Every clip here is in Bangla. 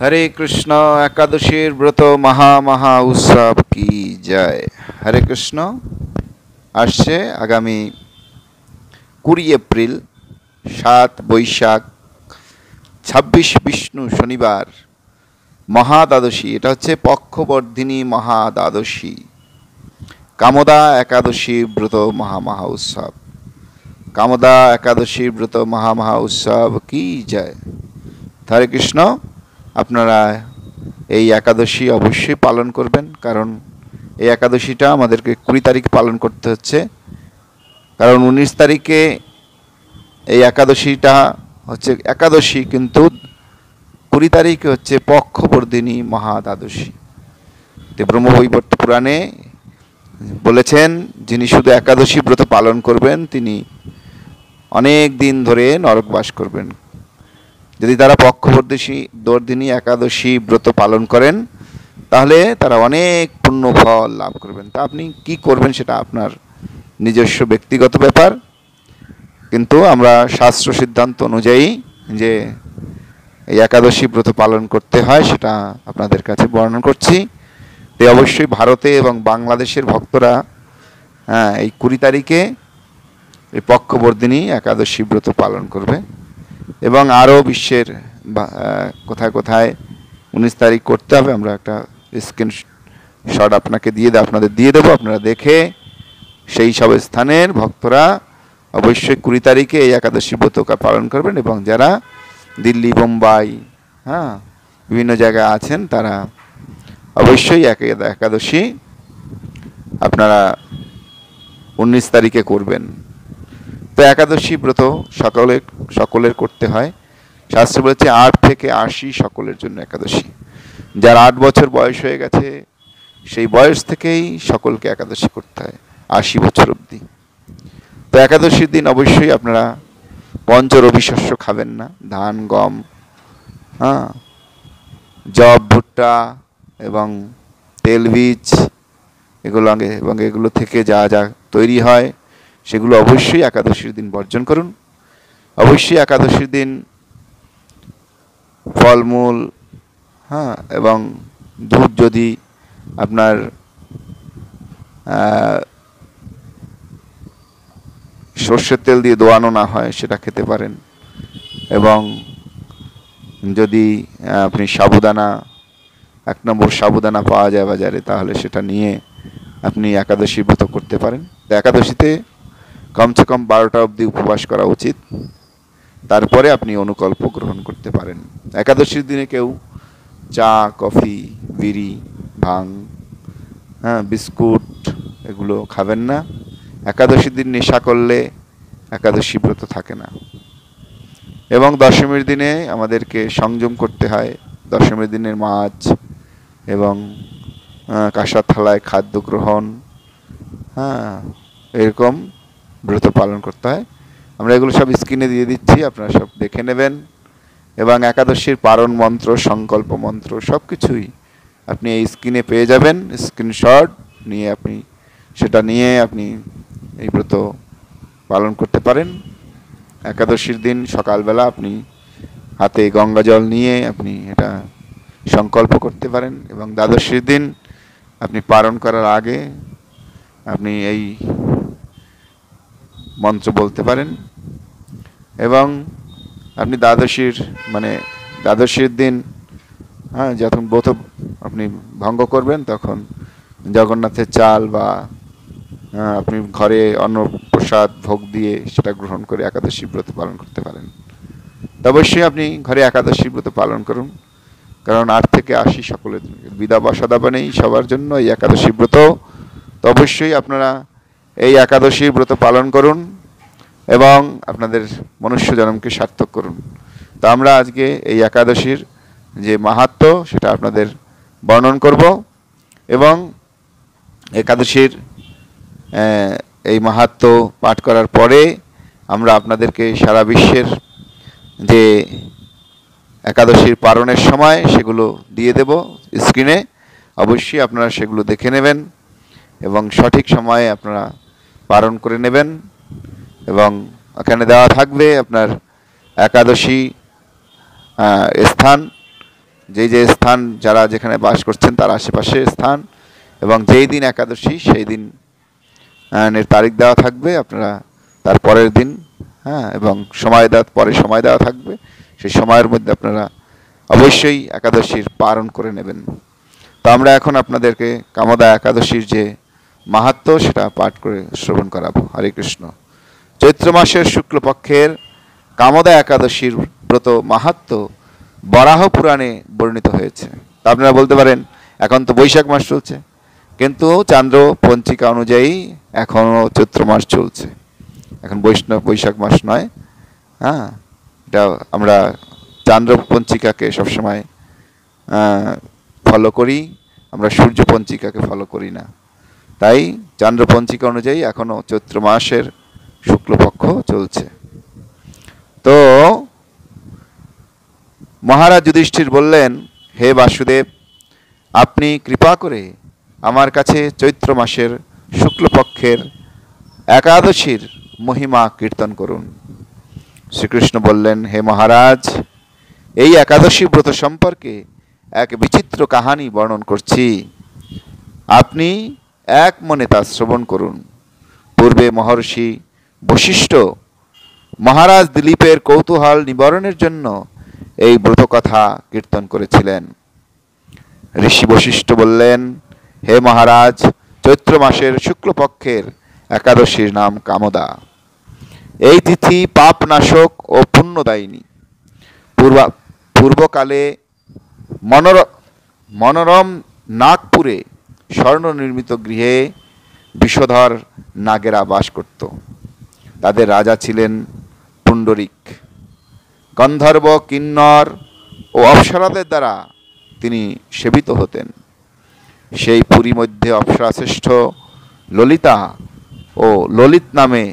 হরে কৃষ্ণ। একাদশীর ব্রত মহা মহা উৎসব কি জয়। হরে কৃষ্ণ। আসছে আগামী 20 এপ্রিল, 7 বৈশাখ, 26 বিষ্ণু শনিবার, মহা দ্বাদশী। এটা হচ্ছে পক্ষবর্ধিনী মহা দ্বাদশী, কামদা একাদশী ব্রত মহা মহা উৎসব। কামদা একাদশী ব্রত মহা মহা উৎসব কি জয়। হরে কৃষ্ণ। আপনারা এই একাদশী অবশ্যই পালন করবেন, কারণ এই একাদশীটা আমাদেরকে 20 তারিখ পালন করতে হচ্ছে, কারণ 19 তারিখে এই একাদশীটা হচ্ছে একাদশী, কিন্তু 20 তারিখে হচ্ছে পক্ষবর্ধিনী মহা দ্বাদশী। ব্রহ্মবৈবর্ত পুরাণে বলেছেন, যিনি শুধু একাদশী ব্রত পালন করবেন তিনি অনেক দিন ধরে নরকবাস করবেন। যদি তারা পক্ষবর্ধিনী একাদশী ব্রত পালন করেন তাহলে তারা অনেক পুণ্য ফল লাভ করবেন। তা আপনি কি করবেন সেটা আপনার নিজস্ব ব্যক্তিগত ব্যাপার, কিন্তু আমরা শাস্ত্র সিদ্ধান্ত অনুযায়ী যে এই একাদশী ব্রত পালন করতে হয় সেটা আপনাদের কাছে বর্ণনা করছি। তো অবশ্যই ভারতে এবং বাংলাদেশের ভক্তরা এই 20 তারিখে এই পক্ষবর্ধিনী একাদশী ব্রত পালন করবে, এবং আরও বিশ্বের কোথায় কোথায় 19 তারিখ করতে হবে। আমরা একটা স্ক্রিনশট আপনাদের দিয়ে দেবো, আপনারা দেখে সেই সব স্থানের ভক্তরা অবশ্যই 20 তারিখে এই একাদশী ব্রত পালন করবেন। এবং যারা দিল্লি, বোম্বাই, বিভিন্ন জায়গায় আছেন তারা অবশ্যই একাদশী আপনারা 19 তারিখে করবেন। তো একাদশী ব্রত সকলের করতে হয়। শাস্ত্রে বলেছে 8 থেকে 80 সকলের জন্য একাদশী। যার 8 বছর বয়স হয়ে গেছে সেই বয়স থেকেই সকলকে একাদশী করতে হয়, 80 বছর অবধি। তো একাদশীর দিন অবশ্যই আপনারা পঞ্চরবি শস্য খাবেন না, ধান, গম, জব, ভুট্টা এবং তেলবীজ, এগুলো এবং এগুলো থেকে যা যা তৈরি হয় সেগুলো অবশ্যই একাদশীর দিন বর্জন করুন। অবশ্যই একাদশীর দিন ফলমূল এবং দুধ যদি আপনার সর্ষের তেল দিয়ে দোয়ানো না হয় সেটা খেতে পারেন। এবং যদি আপনি সাবুদানা, 1 নম্বর সাবুদানা পাওয়া যায় বাজারে, তাহলে সেটা নিয়ে আপনি একাদশী ব্রত করতে পারেন। তো একাদশীতে কমসে কম 12টা অবধি উপবাস করা উচিত, তারপরে আপনি অনুকল্প গ্রহণ করতে পারেন। একাদশীর দিনে কেউ চা, কফি, বিড়ি, ভাং, বিস্কুট এগুলো খাবেন না। একাদশীর দিন নেশা করলে একাদশী ব্রত থাকে না। এবং দশমীর দিনে আমাদেরকে সংযম করতে হয়। দশমীর দিনের মাছ এবং কাঁসার থালায় খাদ্য গ্রহণ, এরকম ব্রত পালন করতে হয়। আমরা এগুলো সব স্ক্রিনে দিয়ে দিচ্ছি, আপনারা সব দেখে নেবেন। এবং একাদশীর পারণ মন্ত্র, সংকল্প মন্ত্র সব কিছুই আপনি এই স্ক্রিনে পেয়ে যাবেন। স্ক্রিনশট নিয়ে সেটা নিয়ে আপনি এই ব্রত পালন করতে পারেন। একাদশীর দিন সকালবেলা আপনি হাতে গঙ্গা জল নিয়ে আপনি এটা সংকল্প করতে পারেন। এবং দ্বাদশীর দিন আপনি পালন করার আগে আপনি এই মন্ত্র বলতে পারেন। এবং আপনি দ্বাদশীর দিন যখন ব্রত আপনি ভঙ্গ করবেন তখন জগন্নাথের চাল বা আপনি ঘরে অন্ন প্রসাদ ভোগ দিয়ে সেটা গ্রহণ করে একাদশী ব্রত পালন করতে পারেন। অবশ্যই আপনি ঘরে একাদশী ব্রত পালন করুন, কারণ 8 থেকে 80 সকলের বিধা বা সদাবা নেই, সবার জন্য এই একাদশী ব্রত। তো অবশ্যই আপনারা এই একাদশী ব্রত পালন করুন এবং আপনাদের মনুষ্য জন্মকে সার্থক করুন। তো আমরা আজকে এই একাদশীর যে মাহাত্ম্য সেটা আপনাদের বর্ণন করব। এবং একাদশীর এই মাহাত্ম্য পাঠ করার পরে আমরা আপনাদেরকে সারা বিশ্বের যে একাদশীর পালনের সময় সেগুলো দিয়ে দেব স্ক্রিনে। অবশ্যই আপনারা সেগুলো দেখে নেবেন এবং সঠিক সময়ে আপনারা পালন করে নেবেন। এবং এখানে দেওয়া থাকবে আপনার একাদশী স্থান, যে স্থান যারা যেখানে বাস করছেন তার আশেপাশে স্থান, এবং যেই দিন একাদশী সেই দিন তারিখ দেওয়া থাকবে, আপনারা তার পরের দিন, হ্যাঁ, এবং সময় দেওয়া থাকবে, সেই সময়ের মধ্যে আপনারা অবশ্যই একাদশীর পালন করে নেবেন। তো আমরা এখন আপনাদেরকে কামদা একাদশীর যে মাহাত্ম্য সেটা পাঠ করে শ্রবণ করাবো। হরে কৃষ্ণ। চৈত্র মাসের শুক্লপক্ষের কামদা একাদশীর ব্রত মাহাত্ম্য বরাহ পুরাণে বর্ণিত হয়েছে। তা আপনারা বলতে পারেন এখন তো বৈশাখ মাস চলছে, কিন্তু চান্দ্র পঞ্চিকা অনুযায়ী এখনও চৈত্র মাস চলছে, এখন বৈশাখ মাস নয়। হ্যাঁ, এটা আমরা চান্দ্র পঞ্চিকাকে সবসময় ফলো করি, আমরা সূর্য পঞ্চিকাকে ফলো করি না। তাই চান্দ্র পঞ্চিকা অনুযায়ী এখনও চৈত্র মাসের শুক্লপক্ষ চলছে। তো মহারাজ যুধিষ্ঠির বললেন, হে বাসুদেব, আপনি কৃপা করে আমার কাছে চৈত্র মাসের শুক্লপক্ষের একাদশীর মহিমা কীর্তন করুন। শ্রীকৃষ্ণ বললেন, হে মহারাজ, এই একাদশী ব্রত সম্পর্কে এক বিচিত্র কাহানি বর্ণন করছি, আপনি এক মনে তা শ্রবণ করুন। পূর্বে মহর্ষি বশিষ্ঠ মহারাজ দিলীপের কৌতূহল নিবারণের জন্য এই ব্রত কথা কীর্তন করেছিলেন। ঋষি বশিষ্ঠ বললেন, হে মহারাজ, চৈত্র মাসের শুক্লপক্ষের একাদশীর নাম কামদা। এই তিথি পাপনাশক ও পুণ্যদায়িনী। পূর্বকালে মনোরম নাগপুরে স্বর্ণ নির্মিত গৃহে বিষধর নাগেরা বাস করত। তাদের রাজা ছিলেন পুণ্ডরিক। গন্ধর্ব, কিন্নর ও অপ্সরাদের দ্বারা তিনি সেবিত হতেন। সেই পুরী মধ্যে অপ্সরাশ্রেষ্ঠ ললিতা ও ললিত নামে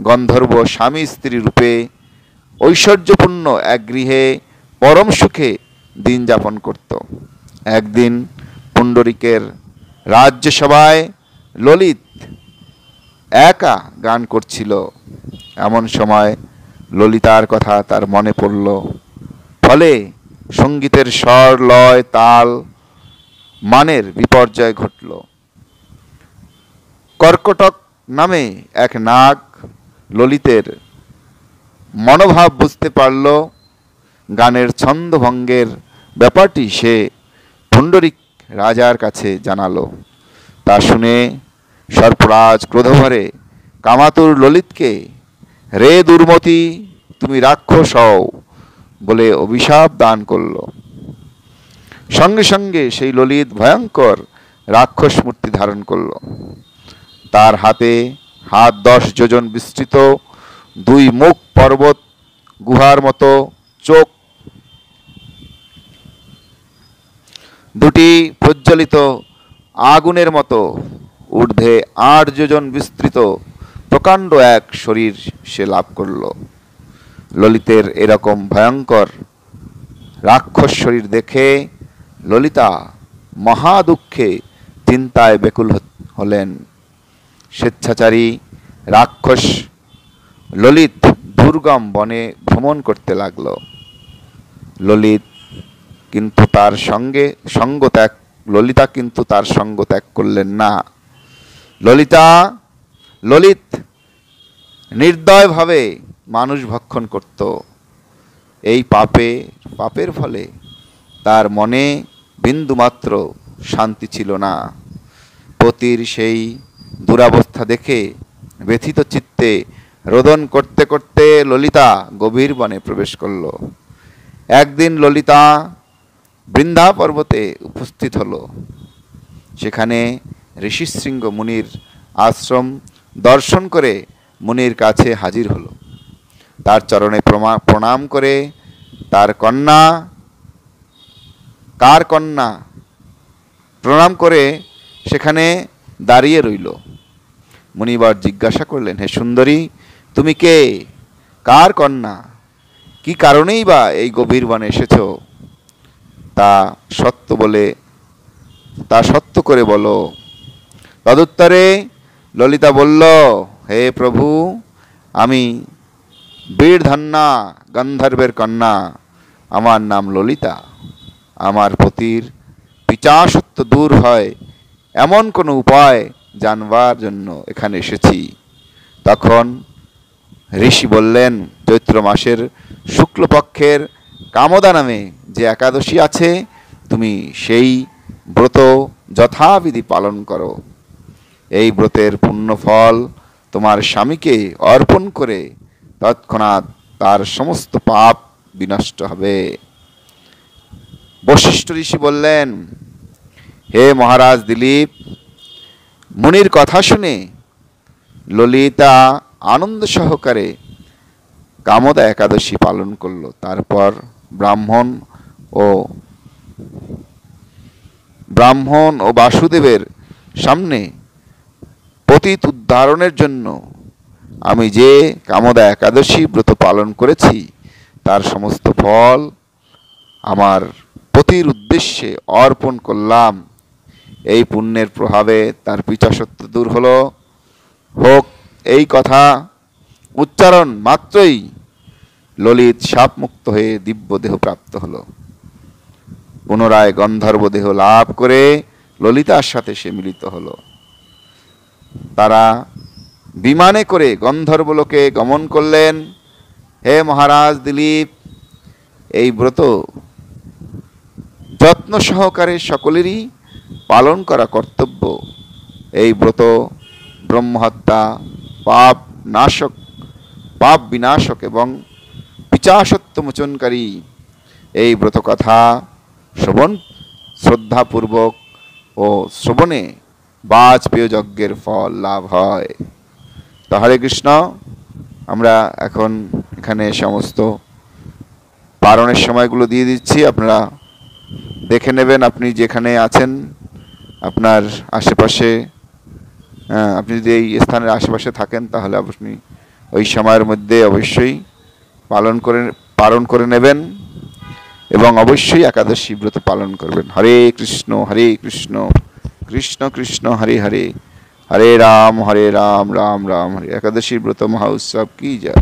গন্ধর্ব স্বামী স্ত্রী রূপে ঐশ্বর্যপূর্ণ এক গৃহে পরম সুখে দিন যাপন করত। একদিন পুণ্ডরিকের রাজ্যসভায় ললিত একা গান করছিল। এমন সময় ললিতার কথা তার মনে পড়ল। ফলে সঙ্গীতের স্বর, লয়, তাল, মানের বিপর্যয় ঘটল। কর্কটক নামে এক নাগ ললিতের মনোভাব বুঝতে পারল। গানের ছন্দভঙ্গের ব্যাপারটি সে পুণ্ডরিক রাজার কাছে জানালো। তা শুনে সর্পরাজ ক্রোধভরে কামাতুর ললিতকে, রে দুর্মতি, তুমি রাক্ষস হও বলে অভিশাপ দান করল। সঙ্গে সঙ্গে সেই ললিত ভয়ঙ্কর রাক্ষস মূর্তি ধারণ করল। তার হাতে 10 যোজন বিস্তৃত, 2 মুখ পর্বত গুহার মতো চোখ, 2টি প্রজ্বলিত আগুনের মতো ঊর্ধ্বে 8 যোজন বিস্তৃত প্রকাণ্ড এক শরীর সে লাভ করল। ললিতের এরকম ভয়ঙ্কর রাক্ষস শরীর দেখে ললিতা মহা দুঃখে চিন্তায় ব্যাকুল হলেন। স্বেচ্ছাচারী রাক্ষস ললিত দুর্গম বনে ভ্রমণ করতে লাগল। ললিতা কিন্তু তার সঙ্গ ত্যাগ করলেন না। ললিত নির্দয়ভাবে মানুষ ভক্ষণ করত। এই পাপের ফলে তার মনে বিন্দুমাত্র শান্তি ছিল না। পতির সেই দুরাবস্থা দেখে ব্যথিত চিত্তে রোদন করতে করতে ললিতা গভীর বনে প্রবেশ করল। একদিন ললিতা বৃন্দা পর্বতে উপস্থিত হল। সেখানে ঋষিশৃঙ্গ মুনির আশ্রম দর্শন করে মুনির কাছে হাজির হল। তার চরণে প্রণাম করে কার কন্যা প্রণাম করে সেখানে দাঁড়িয়ে রইল। মুনিবার জিজ্ঞাসা করলেন, হে সুন্দরী, তুমি কে? কার কন্যা? কি কারণেই বা এই গভীর বনে এসেছ? তা সত্য করে বলো। তদুত্তরে ললিতা বলল, হে প্রভু, আমি বীরধন্যা গন্ধর্বের কন্যা। আমার নাম ললিতা। আমার পতির পিচাসত্ব দূর হয় এমন কোনো উপায় জানবার জন্য এখানে এসেছি। তখন ঋষি বললেন, চৈত্র মাসের শুক্লপক্ষের কামদা নামে যে একাদশী আছে, তুমি সেই ব্রত যথাবিধি পালন করো। এই ব্রতের পুণ্যফল তোমার স্বামীকে অর্পণ করে তৎক্ষণাৎ তার সমস্ত পাপ বিনষ্ট হবে। বশিষ্ঠ ঋষি বললেন, হে মহারাজ দিলীপ, মুনির কথা শুনে ললিতা আনন্দ সহকারে কামদা একাদশী পালন করল। তারপর ব্রাহ্মণ ও বাসুদেবের সামনে পতিত উদ্ধারণের জন্য আমি যে কামদা একাদশী ব্রত পালন করেছি তার সমস্ত ফল আমার পতির উদ্দেশ্যে অর্পণ করলাম। এই পুণ্যের প্রভাবে তার পিচাসত্ব দূর হোক। এই কথা উচ্চারণ মাত্রই ললিত শাপমুক্ত হয়ে দিব্য দেহ প্রাপ্ত হলো। পুনরায় গন্ধর্ব দেহ লাভ করে ললিতার সাথে সে মিলিত হলো। তারা বিমানে করে গন্ধর্বলোকে গমন করলেন। হে মহারাজ দিলীপ, এই ব্রত যত্ন সহকারে সকলেরই পালন করা কর্তব্য। এই ব্রত ব্রহ্মহত্যা, পাপ বিনাশক এবং পিচাসত্ব মোচনকারী। এই ব্রত কথা শ্রদ্ধাপূর্বক ও শ্রবণে বাজপেয় যজ্ঞের ফল লাভ হয়। তো হরে কৃষ্ণ, আমরা এখন এখানে সমস্ত পারণের সময়গুলো দিয়ে দিচ্ছি, আপনারা দেখে নেবেন। আপনি যেখানে আছেন আপনার আশেপাশে, আপনি যদি এই স্থানের আশেপাশে থাকেন তাহলে আপনি ওই সময়ের মধ্যে অবশ্যই পালন করে নেবেন এবং অবশ্যই একাদশী ব্রত পালন করবেন। হরে কৃষ্ণ কৃষ্ণ কৃষ্ণ হরে হরে, হরে রাম রাম রাম হরে। একাদশী ব্রত মহোৎসব কি জয়।